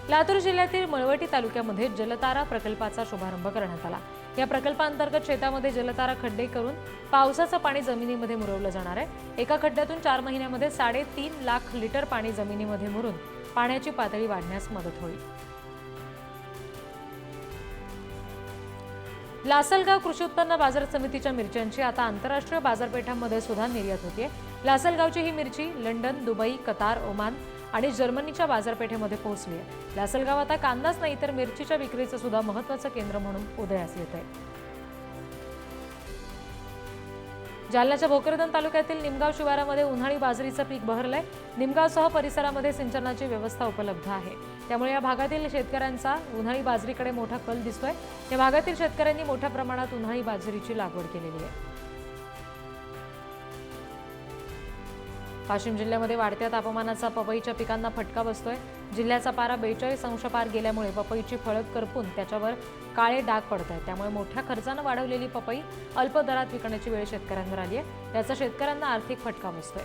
लातूर जिल्ह्यातील मळवटी तालुक्यामध्ये जलतारा प्रकल्पाचा शुभारंभ करण्यात आला। या प्रकल्पांतर्गत शेतामध्ये जलतारा खड्डे करून पावसाचं पाणी जमिनीमध्ये मुरवलं जाणार आहे। एका खड्ड्यातून 4 महिन्यांमध्ये 3.5 लाख लिटर पाणी जमिनीमध्ये मुरून पाण्याची पातळी वाढण्यास मदत होईल। लासलगाव कृषी उत्पन्न बाजार समितीच्या मिरच्यांची आता आंतरराष्ट्रीय बाजारपेठांमध्ये सुद्धा निर्यात होते। लासलगावची ही मिरची लंडन, दुबई, कतार, ओमान आणि जर्मनीच्या बाजारपेठेमध्ये पोहोचली आहे। लासलगाव आता कांदाच नाही तर मिरचीच्या विक्रीचं सुद्धा महत्त्वाचं केंद्र म्हणून उदयास येत आहे। जालन्याच्या भोकरदन तालुक्यातील निमगाव शिवारामध्ये उन्हाळी बाजरीचं पीक बहरलंय। निमगावसह परिसरामध्ये सिंचनाची व्यवस्था उपलब्ध आहे, त्यामुळे या भागातील शेतकऱ्यांचा उन्हाळी बाजरीकडे मोठा कल दिसतोय। या भागातील शेतकऱ्यांनी मोठ्या प्रमाणात उन्हाळी बाजरीची लागवड केलेली आहे। वाशिम जिल्ह्यामध्ये वाढत्या तापमानाचा पपईच्या पिकांना फटका बसतोय। जिल्ह्याचा पारा 42 अंश पार गेल्यामुळे पपईची फळं करपून त्याच्यावर काळे डाग पडत आहेत, त्यामुळे मोठ्या खर्चानं वाढवलेली पपई अल्प दरात विकण्याची वेळ शेतकऱ्यांवर आली आहे। त्याचा शेतकऱ्यांना आर्थिक फटका बसतोय।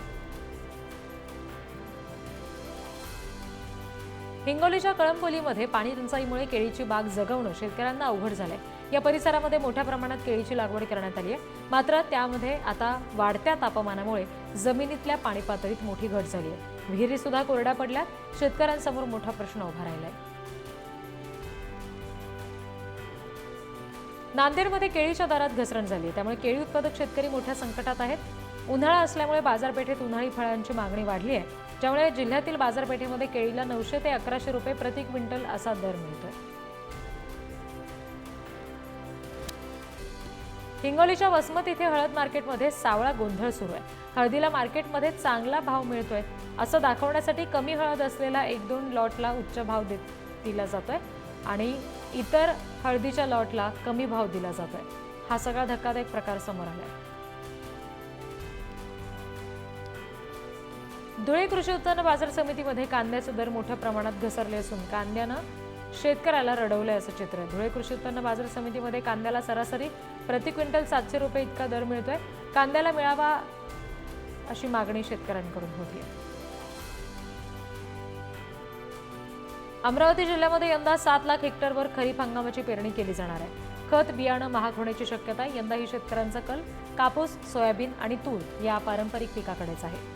हिंगोलीच्या कळंबोलीमध्ये पाणी टंचाईमुळे केळीची बाग जगवणं शेतकऱ्यांना अवघड झालंय। या परिसरामध्ये मोठ्या प्रमाणात केळीची लागवड करण्यात आली आहे, मात्र त्यामध्ये आता वाढत्या तापमानामुळे जमिनीतल्या पाणी पातळीत मोठी घट झाली आहे। विहिरी सुद्धा कोरड्या पडल्यात। शेतकऱ्यांसमोर मोठा प्रश्न उभा राहिलाय। नांदेडमध्ये केळीच्या दरात घसरण झाली आहे, त्यामुळे केळी उत्पादक शेतकरी मोठ्या संकटात आहेत। उन्हाळा असल्यामुळे बाजारपेठेत उन्हाळी फळांची मागणी वाढली आहे, ज्यामुळे जिल्ह्यातील बाजारपेठेमध्ये केळीला 900 ते 1100 रुपये प्रति क्विंटल असा दर मिळतोय। हिंगोलीच्या वसमत इथे हळद मार्केटमध्ये सावळा गोंधळ सुरू आहे। हळदीला मार्केटमध्ये चांगला भाव मिळतोय असं दाखवण्यासाठी कमी हळद असलेला 1-2 लॉटला उच्च भाव दिला जातोय आणि इतर हळदीच्या लॉटला कमी भाव दिला जातोय। हा सगळा धक्कादायक प्रकार समोर आलाय। धुळे कृषी उत्पन्न बाजार समितीमध्ये कांद्याचे दर मोठ्या प्रमाणात घसरले असून कांद्यानं शेतकऱ्याला रडवलंय असं चित्र आहे। धुळे कृषी उत्पन्न बाजार समितीमध्ये कांद्याला सरासरी प्रति क्विंटल 700 रुपये इतका दर मिळतोय। कांद्याला मिळावा अशी मागणी शेतकऱ्यांकडून होती। अमरावती जिल्ह्यामध्ये यंदा 7 लाख हेक्टरवर खरीप हंगामाची पेरणी केली जाणार आहे। खत बियाणं महाग होण्याची शक्यता आहे। यंदाही शेतकऱ्यांचा कल कापूस, सोयाबीन आणि तूर या पारंपरिक पिकाकडेच आहे।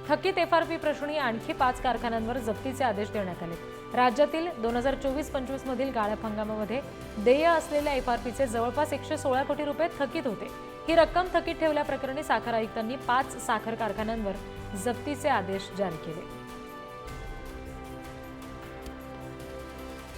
थकीत FRP प्रश्नी आणखी 5 कारखान्यांवर जप्तीचे आदेश देण्यात आले। राज्यातील 2024-25 मधील गाळप हंगामामध्ये देय असलेल्या FRPचे जवळपास 116 कोटी रुपये थकीत होते। ही रक्कम थकीत ठेवल्याप्रकरणी साखर आयुक्तांनी 5 साखर कारखान्यांवर जप्तीचे आदेश जारी केले।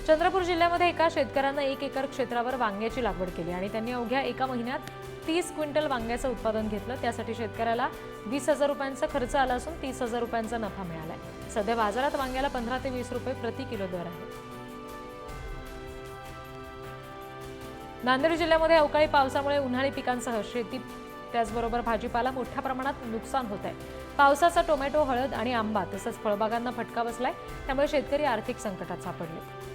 चंद्रपूर जिल्ह्यामध्ये एका शेतकऱ्यानं 1 एकर क्षेत्रावर वांग्याची लागवड केली आणि त्यांनी अवघ्या एका महिन्यात 30 क्विंटल वांग्याचं उत्पादन घेतलं। त्यासाठी शेतकऱ्याला 20,000 रुपयांचा खर्च आला असून 30,000 रुपयांचा नफा मिळालाय। सध्या बाजारात वांग्याला 15 ते 20 रुपये प्रति किलो दर आहे। नांदेड जिल्ह्यामध्ये अवकाळी पावसामुळे उन्हाळी पिकांसह शेती त्याचबरोबर भाजीपाला मोठ्या प्रमाणात नुकसान होत आहे। पावसाचा टोमॅटो, हळद आणि आंबा तसंच फळबागांना फटका बसलाय, त्यामुळे शेतकरी आर्थिक संकटात सापडले।